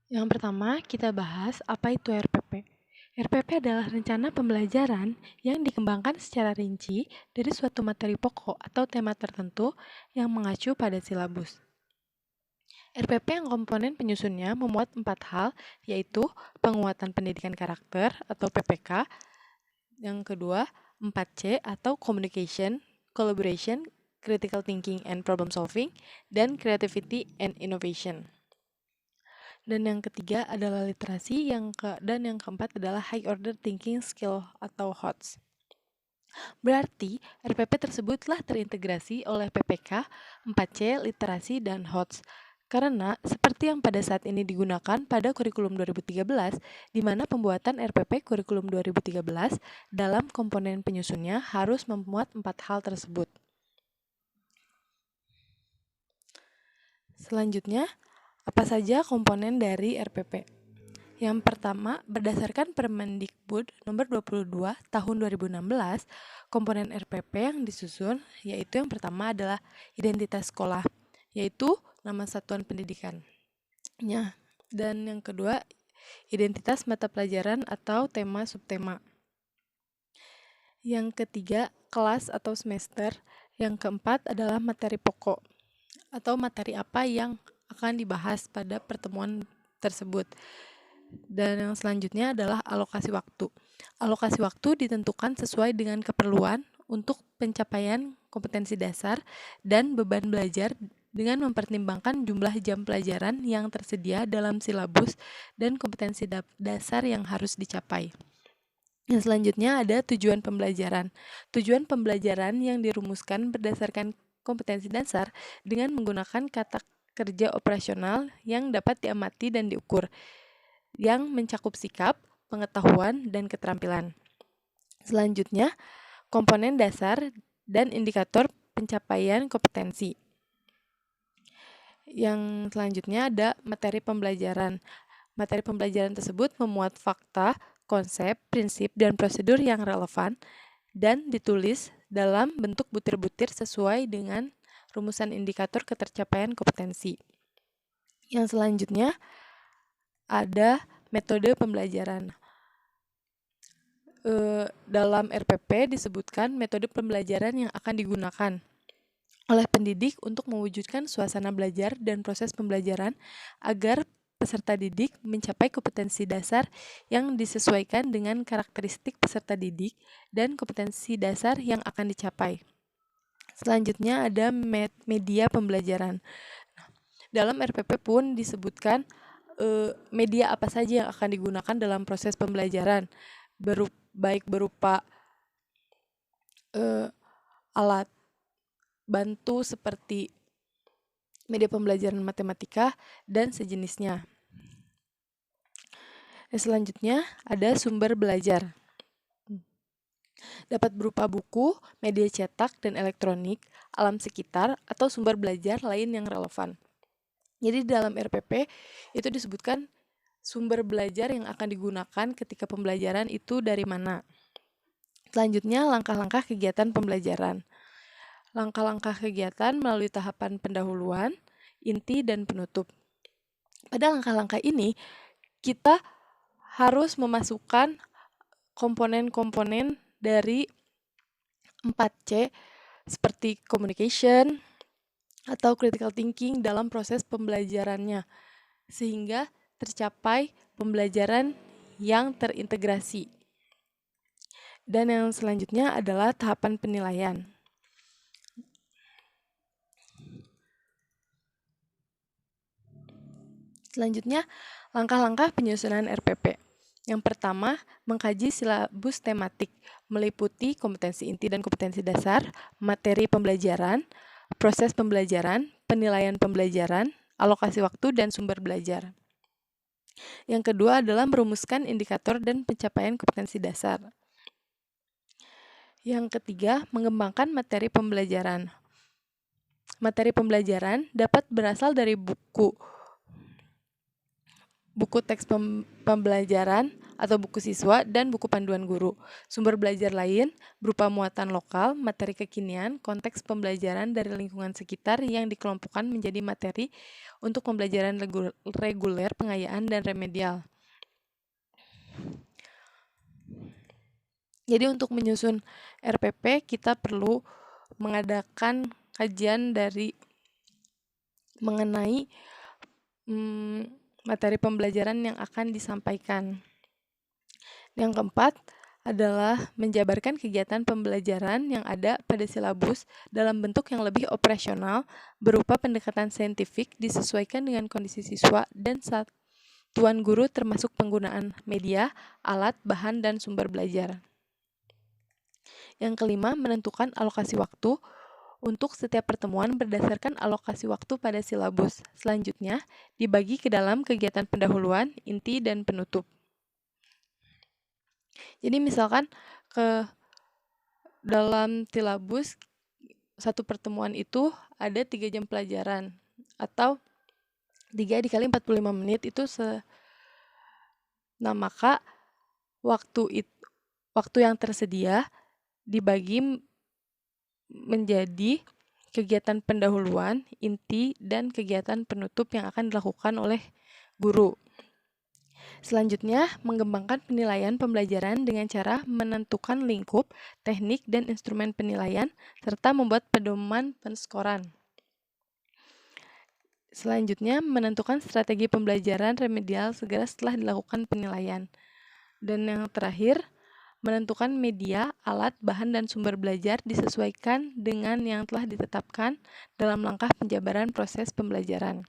Yang pertama, kita bahas apa itu RPP. RPP adalah rencana pembelajaran yang dikembangkan secara rinci dari suatu materi pokok atau tema tertentu yang mengacu pada silabus. RPP yang komponen penyusunnya memuat 4 hal, yaitu penguatan pendidikan karakter atau PPK, yang kedua 4C atau communication, collaboration, critical thinking and problem solving, dan creativity and innovation. Dan yang ketiga adalah literasi, dan yang keempat adalah high order thinking skill atau HOTS. Berarti RPP tersebut telah terintegrasi oleh PPK, 4C, literasi, dan HOTS. Karena seperti yang pada saat ini digunakan pada kurikulum 2013, di mana pembuatan RPP kurikulum 2013 dalam komponen penyusunnya harus memuat 4 hal tersebut. Selanjutnya, apa saja komponen dari RPP? Yang pertama, berdasarkan Permendikbud nomor 22 tahun 2016, komponen RPP yang disusun yaitu yang pertama adalah identitas sekolah, yaitu nama satuan pendidikannya. Dan yang kedua, identitas mata pelajaran atau tema subtema. Yang ketiga, kelas atau semester. Yang keempat adalah materi pokok atau materi apa yang akan dibahas pada pertemuan tersebut. Dan yang selanjutnya adalah alokasi waktu. Alokasi waktu ditentukan sesuai dengan keperluan untuk pencapaian kompetensi dasar dan beban belajar dengan mempertimbangkan jumlah jam pelajaran yang tersedia dalam silabus dan kompetensi dasar yang harus dicapai. Yang selanjutnya ada tujuan pembelajaran. Tujuan pembelajaran yang dirumuskan berdasarkan kompetensi dasar dengan menggunakan kata kerja operasional yang dapat diamati dan diukur, yang mencakup sikap, pengetahuan, dan keterampilan. Selanjutnya, komponen dasar dan indikator pencapaian kompetensi. Yang selanjutnya ada materi pembelajaran. Materi pembelajaran tersebut memuat fakta, konsep, prinsip, dan prosedur yang relevan dan ditulis dalam bentuk butir-butir sesuai dengan rumusan indikator ketercapaian kompetensi. Yang selanjutnya ada metode pembelajaran. Dalam RPP disebutkan metode pembelajaran yang akan digunakan oleh pendidik untuk mewujudkan suasana belajar dan proses pembelajaran agar peserta didik mencapai kompetensi dasar yang disesuaikan dengan karakteristik peserta didik dan kompetensi dasar yang akan dicapai. Selanjutnya ada media pembelajaran. Dalam RPP pun disebutkan media apa saja yang akan digunakan dalam proses pembelajaran, baik berupa alat bantu seperti media pembelajaran matematika dan sejenisnya. Selanjutnya ada sumber belajar. Dapat berupa buku, media cetak dan elektronik, alam sekitar, atau sumber belajar lain yang relevan. Jadi dalam RPP itu disebutkan sumber belajar yang akan digunakan ketika pembelajaran itu dari mana. Selanjutnya, langkah-langkah kegiatan pembelajaran. Langkah-langkah kegiatan melalui tahapan pendahuluan, inti, dan penutup. Pada langkah-langkah ini, kita harus memasukkan komponen-komponen dari 4C seperti communication atau critical thinking dalam proses pembelajarannya, sehingga tercapai pembelajaran yang terintegrasi. Dan yang selanjutnya adalah tahapan penilaian. Selanjutnya, langkah-langkah penyusunan RPP. Yang pertama, mengkaji silabus tematik, meliputi kompetensi inti dan kompetensi dasar, materi pembelajaran, proses pembelajaran, penilaian pembelajaran, alokasi waktu, dan sumber belajar. Yang kedua adalah merumuskan indikator dan pencapaian kompetensi dasar. Yang ketiga, mengembangkan materi pembelajaran. Materi pembelajaran dapat berasal dari buku buku teks pembelajaran atau buku siswa, dan buku panduan guru. Sumber belajar lain berupa muatan lokal, materi kekinian, konteks pembelajaran dari lingkungan sekitar yang dikelompokkan menjadi materi untuk pembelajaran reguler, pengayaan, dan remedial. Jadi untuk menyusun RPP, kita perlu mengadakan kajian mengenai materi pembelajaran yang akan disampaikan. Yang keempat adalah menjabarkan kegiatan pembelajaran yang ada pada silabus dalam bentuk yang lebih operasional berupa pendekatan saintifik disesuaikan dengan kondisi siswa dan satuan guru termasuk penggunaan media, alat, bahan, dan sumber belajar. Yang kelima, menentukan alokasi waktu untuk setiap pertemuan berdasarkan alokasi waktu pada silabus. Selanjutnya, dibagi ke dalam kegiatan pendahuluan, inti, dan penutup. Jadi misalkan dalam silabus satu pertemuan itu ada 3 jam pelajaran atau 3 dikali 45 menit itu nah maka waktu yang tersedia dibagi menjadi kegiatan pendahuluan, inti, dan kegiatan penutup yang akan dilakukan oleh guru. Selanjutnya, mengembangkan penilaian pembelajaran dengan cara menentukan lingkup, teknik, dan instrumen penilaian, serta membuat pedoman penskoran. Selanjutnya, menentukan strategi pembelajaran remedial segera setelah dilakukan penilaian. Dan yang terakhir, menentukan media, alat, bahan, dan sumber belajar disesuaikan dengan yang telah ditetapkan dalam langkah penjabaran proses pembelajaran.